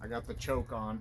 I got the choke on.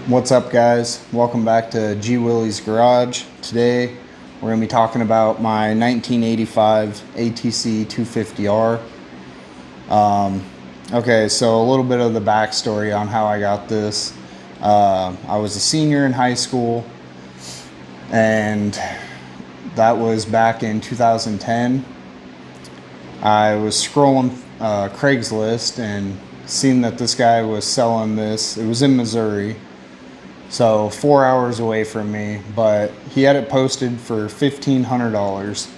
What's up, guys? Welcome back to G Willie's Garage. Today we're going to be talking about my 1985 ATC 250R. Okay, so a little bit of the backstory on how I got this. I was a senior in high school, and that was back in 2010. I was scrolling Craigslist and seen that this guy was selling this. It was in Missouri, so 4 hours away from me, but he had it posted for $1,500.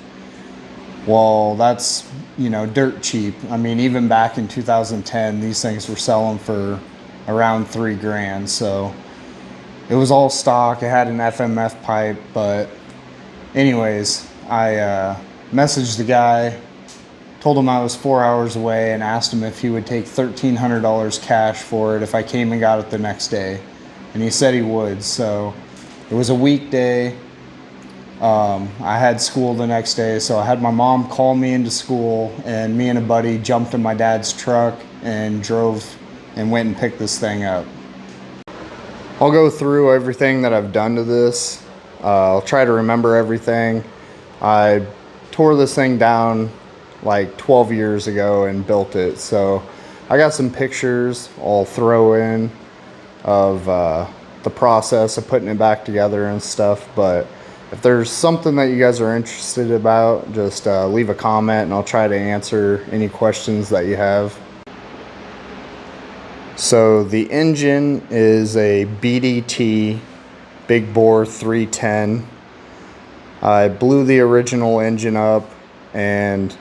Well, that's, dirt cheap. I mean, even back in 2010, these things were selling for around $3,000. So it was all stock. It had an FMF pipe, but anyways, I messaged the guy, told him I was 4 hours away, and asked him if he would take $1,300 cash for it if I came and got it the next day. And he said he would. So it was a weekday. I had school the next day, so I had my mom call me into school, and me and a buddy jumped in my dad's truck and drove and went and picked this thing up. I'll go through everything that I've done to this. I'll try to remember everything. I tore this thing down like 12 years ago and built it, so I got some pictures I'll throw in of the process of putting it back together and stuff. But if there's something that you guys are interested about, just leave a comment and I'll try to answer any questions that you have. So the engine is a BDT Big Bore 310. I blew the original engine up and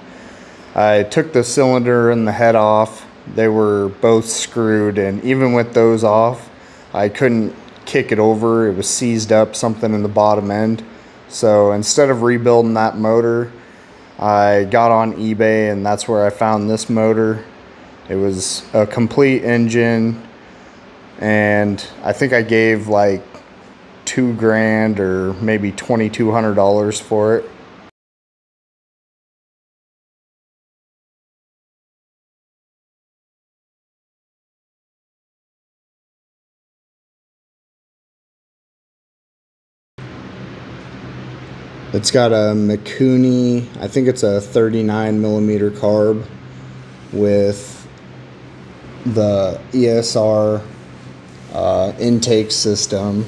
I took the cylinder and the head off. They were both screwed, and even with those off, I couldn't kick it over. It was seized up, something in the bottom end. So instead of rebuilding that motor, I got on eBay, and that's where I found this motor. It was a complete engine, and I think I gave like $2,000 or maybe $2,200 for it. It's got a Mikuni, I think it's a 39 millimeter carb with the ESR intake system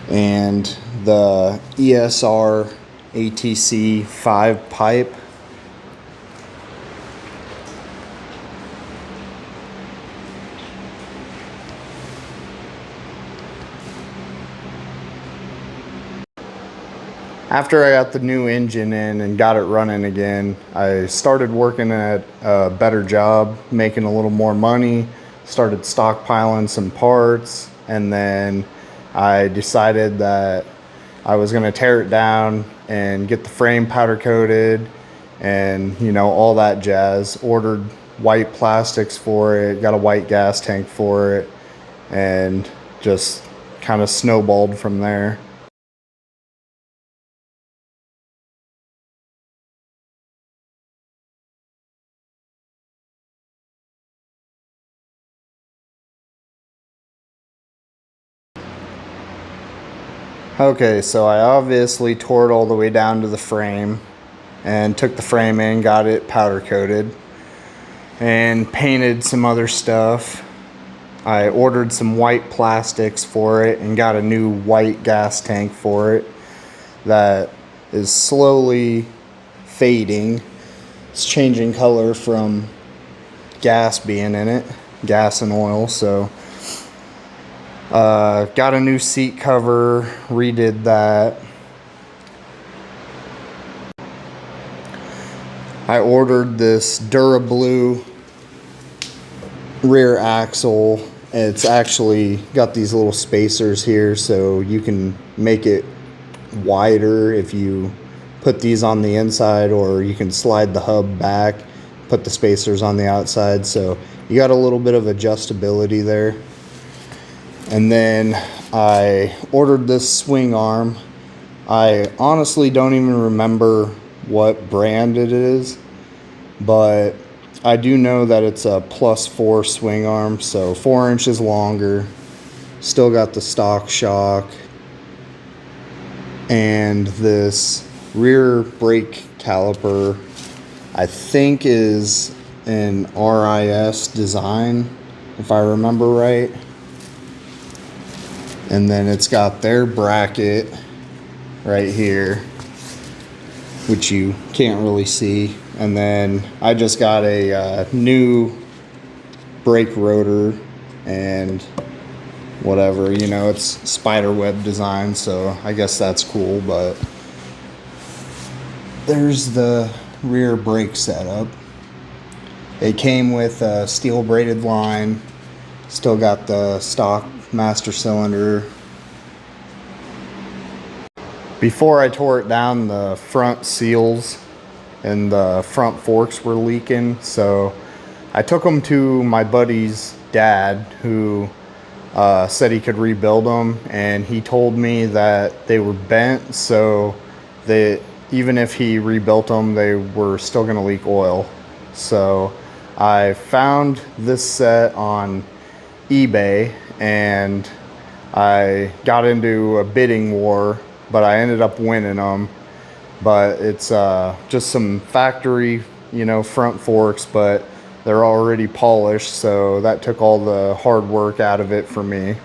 and the ESR ATC 5 pipe. After I got the new engine in and got it running again, I started working at a better job, making a little more money, started stockpiling some parts, and then I decided that I was going to tear it down and get the frame powder coated and, you know, all that jazz. Ordered white plastics for it, got a white gas tank for it, and just kind of snowballed from there. Okay, so I obviously tore it all the way down to the frame and took the frame in, got it powder coated and painted some other stuff. I ordered some white plastics for it and got a new white gas tank for it that is slowly fading. It's changing color from gas being in it, gas and oil, so got a new seat cover, redid that. I ordered this DuraBlue rear axle. It's actually got these little spacers here so you can make it wider if you put these on the inside, or you can slide the hub back, put the spacers on the outside, so you got a little bit of adjustability there. And then I ordered this swing arm. I honestly don't even remember what brand it is, but I do know that it's a +4 swing arm, so 4 inches longer. Still got the stock shock. And this rear brake caliper, I think, is an RIS design, if I remember right. And then it's got their bracket right here, which you can't really see. And then I just got a new brake rotor and whatever, you know, it's spiderweb design, so I guess that's cool. But there's the rear brake setup. It came with a steel braided line, still got the stock master cylinder. Before I tore it down, the front seals and the front forks were leaking, so I took them to my buddy's dad, who said he could rebuild them, and he told me that they were bent, so that even if he rebuilt them, they were still going to leak oil. So I found this set on eBay and I got into a bidding war, but I ended up winning them. But it's just some factory, you know, front forks, but they're already polished, so that took all the hard work out of it for me.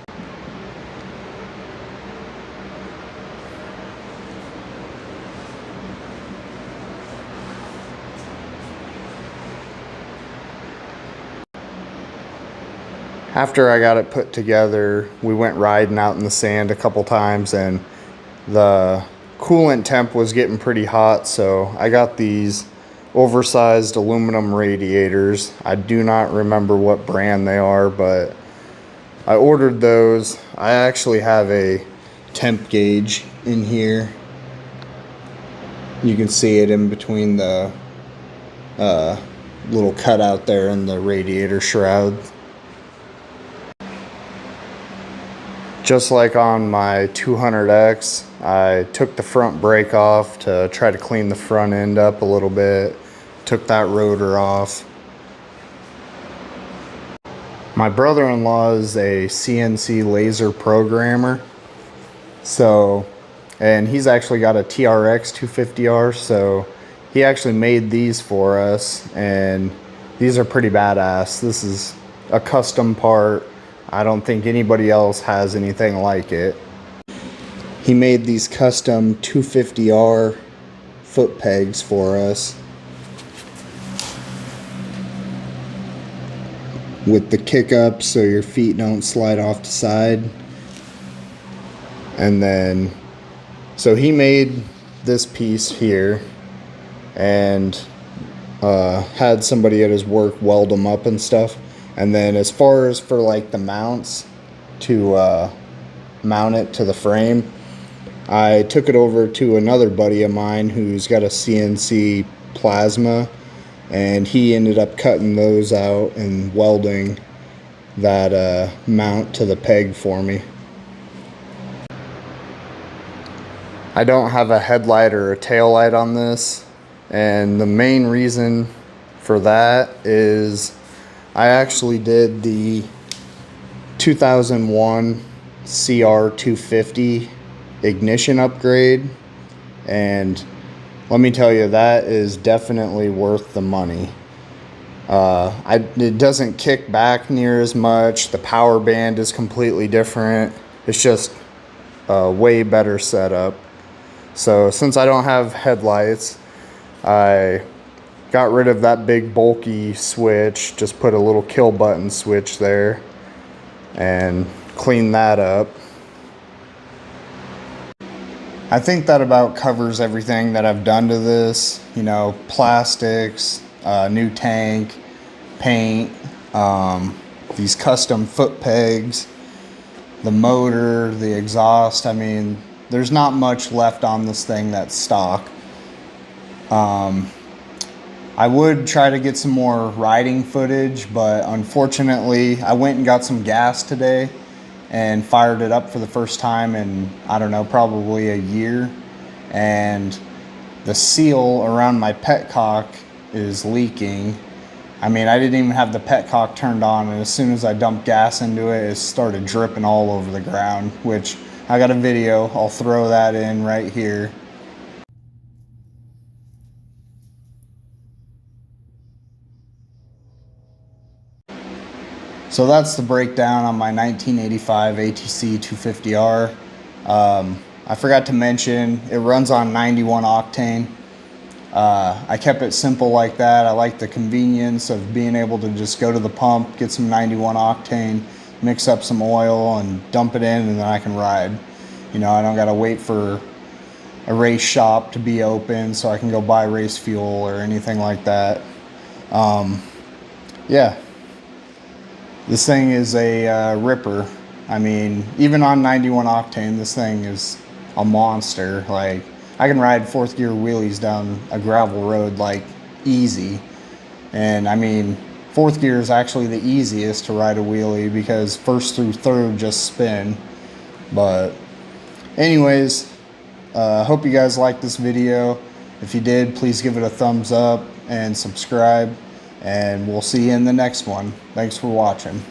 After I got it put together, we went riding out in the sand a couple times, and the coolant temp was getting pretty hot, so I got these oversized aluminum radiators. I do not remember what brand they are, but I ordered those. I actually have a temp gauge in here. You can see it in between the little cutout there in the radiator shroud. Just like on my 200X, I took the front brake off to try to clean the front end up a little bit. Took that rotor off. My brother-in-law is a CNC laser programmer. And he's actually got a TRX 250R, so he actually made these for us, and these are pretty badass. This is a custom part. I don't think anybody else has anything like it. He made these custom 250R foot pegs for us with the kick up so your feet don't slide off the side. And then, so he made this piece here and had somebody at his work weld them up and stuff. And then as far as for like the mounts to mount it to the frame, I took it over to another buddy of mine who's got a CNC plasma, and he ended up cutting those out and welding that mount to the peg for me. I don't have a headlight or a tail light on this, and the main reason for that is I actually did the 2001 CR250 ignition upgrade, and let me tell you, that is definitely worth the money. It doesn't kick back near as much. The power band is completely different. It's just a way better setup. So since I don't have headlights, I got rid of that big bulky switch, just put a little kill button switch there and cleaned that up. I think that about covers everything that I've done to this. You know, plastics, new tank, paint, these custom foot pegs, the motor, the exhaust. I mean, there's not much left on this thing that's stock. I would try to get some more riding footage, but unfortunately I went and got some gas today and fired it up for the first time in, I don't know, probably a year. And the seal around my petcock is leaking. I mean, I didn't even have the petcock turned on, and as soon as I dumped gas into it, it started dripping all over the ground, which I got a video. I'll throw that in right here. So that's the breakdown on my 1985 ATC 250R. I forgot to mention, it runs on 91 octane. I kept it simple like that. I like the convenience of being able to just go to the pump, get some 91 octane, mix up some oil and dump it in, and then I can ride. You know, I don't gotta wait for a race shop to be open so I can go buy race fuel or anything like that. Yeah. This thing is a ripper. I mean, even on 91 octane, this thing is a monster. Like, I can ride fourth gear wheelies down a gravel road like easy. And I mean, fourth gear is actually the easiest to ride a wheelie because first through third just spin. But anyways, hope you guys liked this video. If you did, please give it a thumbs up and subscribe. And we'll see you in the next one. Thanks for watching.